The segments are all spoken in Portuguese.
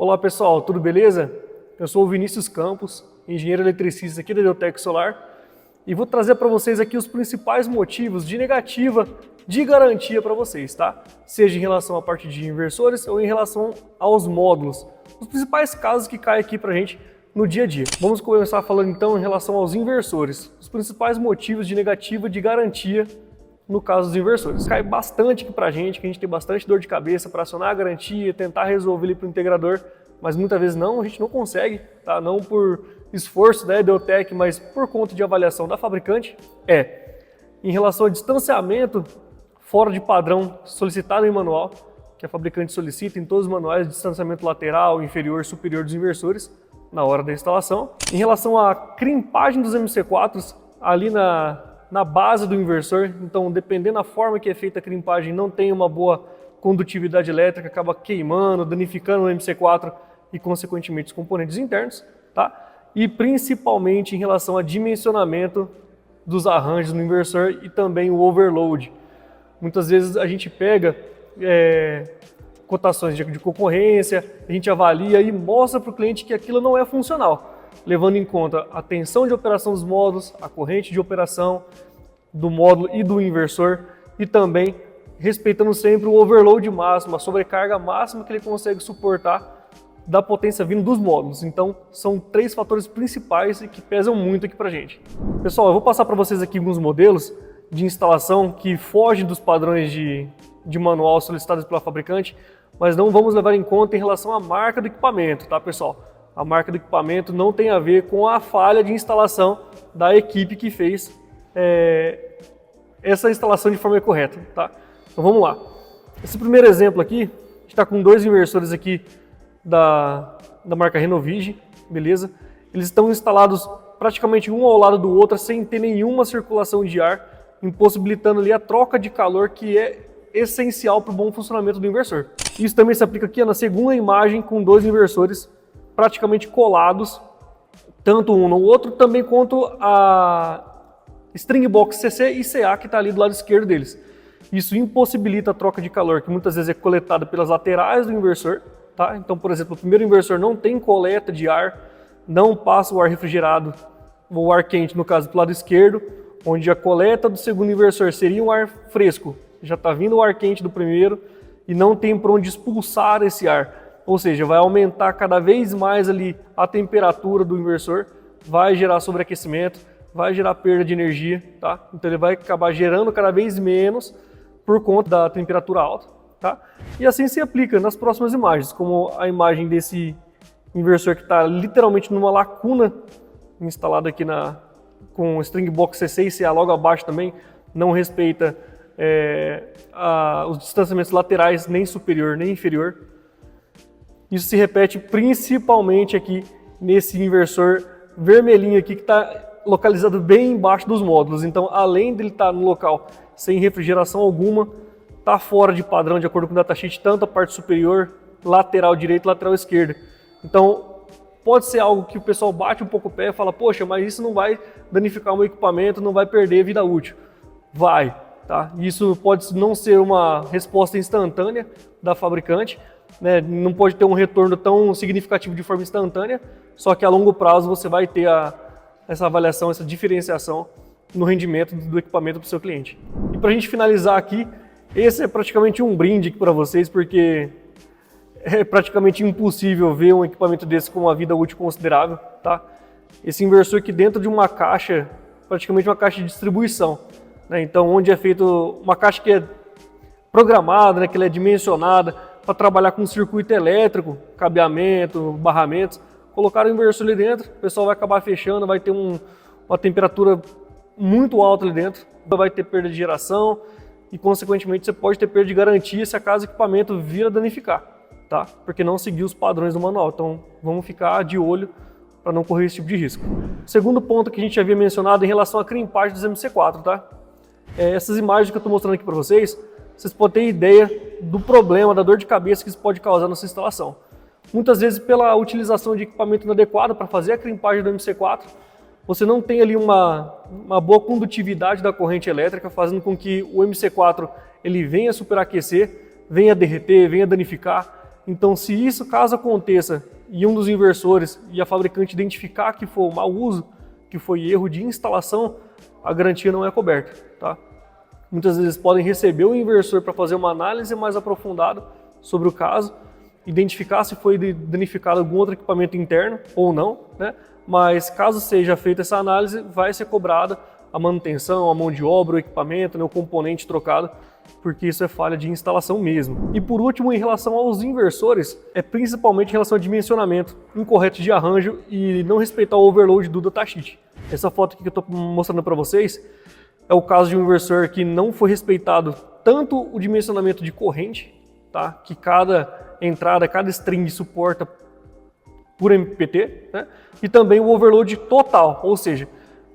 Olá pessoal, tudo beleza? Eu sou o Vinícius Campos, engenheiro eletricista aqui da Deutec Solar e vou trazer para vocês aqui os principais motivos de negativa de garantia para vocês, tá? Seja em relação à parte de inversores ou em relação aos módulos. Os principais casos que caem aqui para a gente no dia a dia. Vamos começar falando então em relação aos inversores. Os principais motivos de negativa de garantia no caso dos inversores. Cai bastante aqui pra gente, que a gente tem bastante dor de cabeça para acionar a garantia, tentar resolver ali para o integrador, mas muitas vezes a gente não consegue, tá? Não por esforço da Deutec, mas por conta de avaliação da fabricante. Em relação ao distanciamento fora de padrão solicitado em manual, que a fabricante solicita em todos os manuais de distanciamento lateral, inferior, superior dos inversores na hora da instalação. Em relação à crimpagem dos MC4s ali na base do inversor, então dependendo da forma que é feita a crimpagem, não tem uma boa condutividade elétrica, acaba queimando, danificando o MC4 e consequentemente os componentes internos, tá? E principalmente em relação ao dimensionamento dos arranjos no inversor e também o overload. Muitas vezes a gente pega cotações de concorrência, a gente avalia e mostra para o cliente que aquilo não é funcional, levando em conta a tensão de operação dos módulos, a corrente de operação do módulo e do inversor e também respeitando sempre o overload máximo, a sobrecarga máxima que ele consegue suportar da potência vindo dos módulos. Então são três fatores principais e que pesam muito aqui pra gente. Pessoal, eu vou passar para vocês aqui alguns modelos de instalação que fogem dos padrões de manual solicitados pela fabricante, mas não vamos levar em conta em relação à marca do equipamento, tá pessoal? A marca do equipamento não tem a ver com a falha de instalação da equipe que fez essa instalação de forma correta, tá? Então vamos lá. Esse primeiro exemplo aqui, a gente está com dois inversores aqui da marca Renovigi, beleza? Eles estão instalados praticamente um ao lado do outro sem ter nenhuma circulação de ar, impossibilitando ali a troca de calor que é essencial para o bom funcionamento do inversor. Isso também se aplica aqui na segunda imagem com dois inversores praticamente colados, tanto um no outro, também quanto a string box CC e CA que está ali do lado esquerdo deles. Isso impossibilita a troca de calor, que muitas vezes é coletada pelas laterais do inversor, tá? Então, por exemplo, o primeiro inversor não tem coleta de ar, não passa o ar refrigerado, ou o ar quente, no caso, para o lado esquerdo, onde a coleta do segundo inversor seria um ar fresco. Já está vindo o ar quente do primeiro e não tem para onde expulsar esse ar. Ou seja, vai aumentar cada vez mais ali a temperatura do inversor, vai gerar sobreaquecimento, vai gerar perda de energia, tá? Então ele vai acabar gerando cada vez menos por conta da temperatura alta, tá? E assim se aplica nas próximas imagens, como a imagem desse inversor que está literalmente numa lacuna instalada aqui com string box CC e CA logo abaixo também, não respeita os distanciamentos laterais, nem superior nem inferior. Isso se repete principalmente aqui nesse inversor vermelhinho aqui que está localizado bem embaixo dos módulos. Então, além dele estar no local sem refrigeração alguma, está fora de padrão de acordo com o datasheet, tanto a parte superior, lateral direito, lateral esquerda. Então, pode ser algo que o pessoal bate um pouco o pé e fala, poxa, mas isso não vai danificar o meu equipamento, não vai perder vida útil. Vai, tá? Isso pode não ser uma resposta instantânea da fabricante, né? Não pode ter um retorno tão significativo de forma instantânea, só que a longo prazo você vai ter essa avaliação, essa diferenciação no rendimento do equipamento para o seu cliente. E para a gente finalizar aqui, esse é praticamente um brinde para vocês, porque é praticamente impossível ver um equipamento desse com uma vida útil considerável, tá? Esse inversor aqui dentro de uma caixa, praticamente uma caixa de distribuição, né? Então, onde é feito uma caixa que é programada, né? Que ela é dimensionada para trabalhar com circuito elétrico, cabeamento, barramentos. Colocaram o inversor ali dentro, o pessoal vai acabar fechando, vai ter uma temperatura muito alta ali dentro, vai ter perda de geração e, consequentemente, você pode ter perda de garantia se acaso o equipamento vir a danificar, tá? Porque não seguiu os padrões do manual. Então, vamos ficar de olho para não correr esse tipo de risco. Segundo ponto que a gente havia mencionado em relação à crimpagem dos MC4, tá? Essas imagens que eu estou mostrando aqui para vocês podem ter ideia do problema, da dor de cabeça que isso pode causar na sua instalação. Muitas vezes, pela utilização de equipamento inadequado para fazer a crimpagem do MC4, você não tem ali uma boa condutividade da corrente elétrica, fazendo com que o MC4 ele venha superaquecer, venha derreter, venha danificar. Então, se isso, caso aconteça, e um dos inversores e a fabricante identificar que foi um mau uso, que foi erro de instalação, a garantia não é coberta, tá? Muitas vezes podem receber o inversor para fazer uma análise mais aprofundada sobre o caso, identificar se foi danificado algum outro equipamento interno ou não, né? Mas caso seja feita essa análise, vai ser cobrada a manutenção, a mão de obra, o equipamento, né, o componente trocado, porque isso é falha de instalação mesmo. E por último, em relação aos inversores, é principalmente em relação ao dimensionamento incorreto de arranjo e não respeitar o overload do datasheet. Essa foto aqui que eu estou mostrando para vocês é o caso de um inversor que não foi respeitado tanto o dimensionamento de corrente, tá? Que cada entrada, cada string suporta por MPT, né? E também o overload total, ou seja,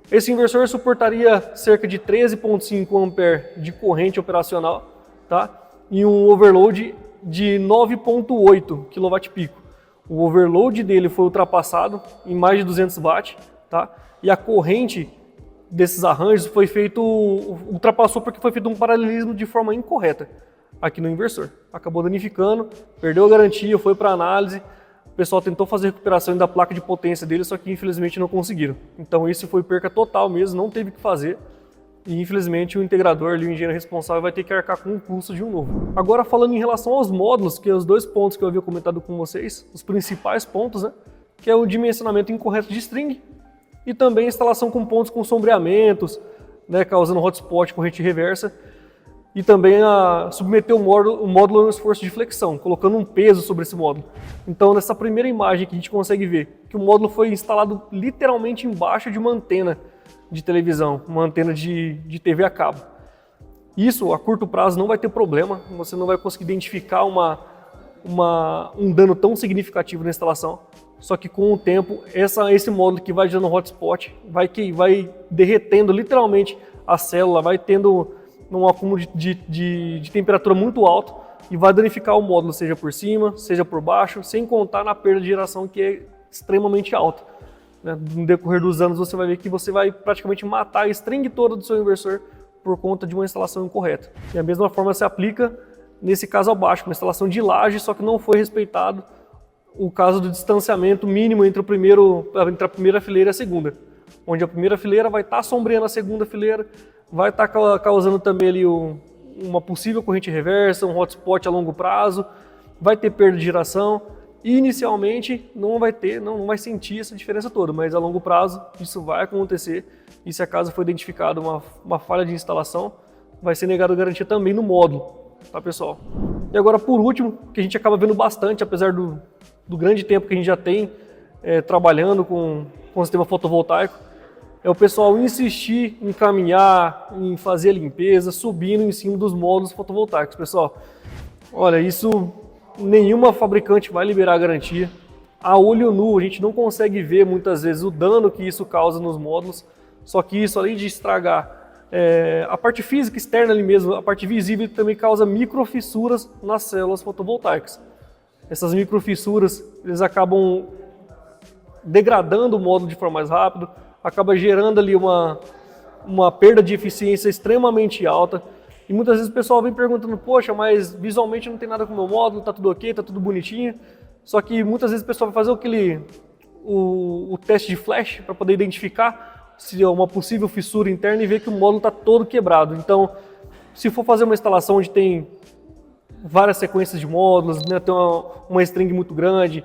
esse inversor suportaria cerca de 13,5 A de corrente operacional, tá? E um overload de 9,8 kW-pico. O overload dele foi ultrapassado em mais de 200 watts, tá? E a corrente desses arranjos ultrapassou porque foi feito um paralelismo de forma incorreta aqui no inversor. Acabou danificando, perdeu a garantia, foi para análise. O pessoal tentou fazer recuperação da placa de potência dele, só que infelizmente não conseguiram. Então isso foi perca total mesmo, não teve o que fazer. E infelizmente o integrador, ali, o engenheiro responsável, vai ter que arcar com o custo de um novo. Agora falando em relação aos módulos, que é os dois pontos que eu havia comentado com vocês, os principais pontos, né? Que é o dimensionamento incorreto de string e também a instalação com pontos com sombreamentos, né, causando hotspot, corrente reversa. E também submeter o módulo a um esforço de flexão, colocando um peso sobre esse módulo. Então, nessa primeira imagem que a gente consegue ver que o módulo foi instalado literalmente embaixo de uma antena de televisão, uma antena de TV a cabo. Isso, a curto prazo, não vai ter problema, você não vai conseguir identificar um dano tão significativo na instalação. Só que com o tempo, esse módulo que vai gerando hotspot, vai derretendo literalmente a célula, vai tendo num acúmulo de temperatura muito alto e vai danificar o módulo, seja por cima, seja por baixo, sem contar na perda de geração que é extremamente alta. Né? No decorrer dos anos você vai ver que você vai praticamente matar a string toda do seu inversor por conta de uma instalação incorreta. E a mesma forma se aplica nesse caso abaixo, uma instalação de laje, só que não foi respeitado o caso do distanciamento mínimo entre a primeira fileira e a segunda, onde a primeira fileira vai estar sombreando a segunda fileira, vai estar causando também ali uma possível corrente reversa, um hotspot a longo prazo, vai ter perda de geração e inicialmente não vai sentir essa diferença toda, mas a longo prazo isso vai acontecer e se acaso for identificada uma falha de instalação, vai ser negada a garantia também no módulo, tá pessoal? E agora por último, que a gente acaba vendo bastante, apesar do grande tempo que a gente já tem trabalhando com o sistema fotovoltaico, é o pessoal insistir em caminhar, em fazer a limpeza, subindo em cima dos módulos fotovoltaicos. Pessoal, olha, isso nenhuma fabricante vai liberar a garantia. A olho nu, a gente não consegue ver muitas vezes o dano que isso causa nos módulos, só que isso, além de estragar a parte física externa ali mesmo, a parte visível também causa microfissuras nas células fotovoltaicas. Essas microfissuras, eles acabam degradando o módulo de forma mais rápida, acaba gerando ali uma perda de eficiência extremamente alta. E muitas vezes o pessoal vem perguntando, poxa, mas visualmente não tem nada com o meu módulo, tá tudo ok, tá tudo bonitinho. Só que muitas vezes o pessoal vai fazer o teste de flash para poder identificar se é uma possível fissura interna e ver que o módulo está todo quebrado. Então, se for fazer uma instalação onde tem várias sequências de módulos, né, tem uma string muito grande,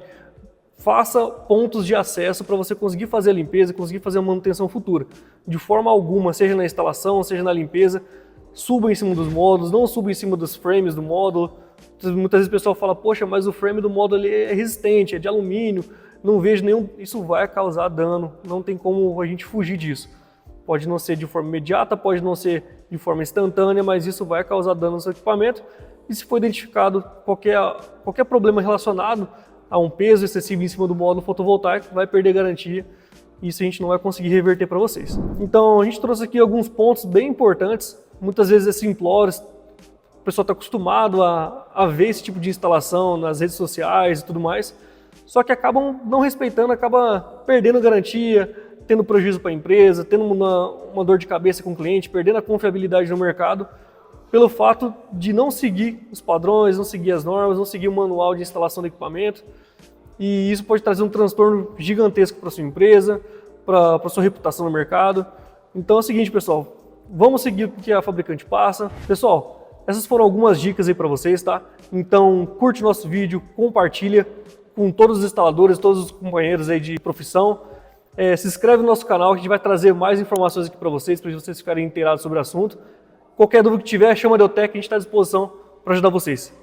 faça pontos de acesso para você conseguir fazer a limpeza, conseguir fazer a manutenção futura. De forma alguma, seja na instalação, seja na limpeza, suba em cima dos módulos, não suba em cima dos frames do módulo. Muitas vezes o pessoal fala, poxa, mas o frame do módulo ali é resistente, é de alumínio, não vejo nenhum... Isso vai causar dano, não tem como a gente fugir disso. Pode não ser de forma imediata, pode não ser de forma instantânea, mas isso vai causar dano no seu equipamento. E se for identificado qualquer problema relacionado a um peso excessivo em cima do módulo fotovoltaico, vai perder garantia e isso a gente não vai conseguir reverter para vocês. Então a gente trouxe aqui alguns pontos bem importantes, muitas vezes é simplório, o pessoal está acostumado a ver esse tipo de instalação nas redes sociais e tudo mais, só que acabam não respeitando, acaba perdendo garantia, tendo prejuízo para a empresa, tendo uma dor de cabeça com o cliente, perdendo a confiabilidade no mercado, pelo fato de não seguir os padrões, não seguir as normas, não seguir o manual de instalação do equipamento. E isso pode trazer um transtorno gigantesco para sua empresa, para a sua reputação no mercado. Então é o seguinte, pessoal, vamos seguir o que a fabricante passa. Pessoal, essas foram algumas dicas aí para vocês, tá? Então curte o nosso vídeo, compartilha com todos os instaladores, todos os companheiros aí de profissão. Se inscreve no nosso canal que a gente vai trazer mais informações aqui para vocês ficarem inteirados sobre o assunto. Qualquer dúvida que tiver, chama a Deltec, a gente está à disposição para ajudar vocês.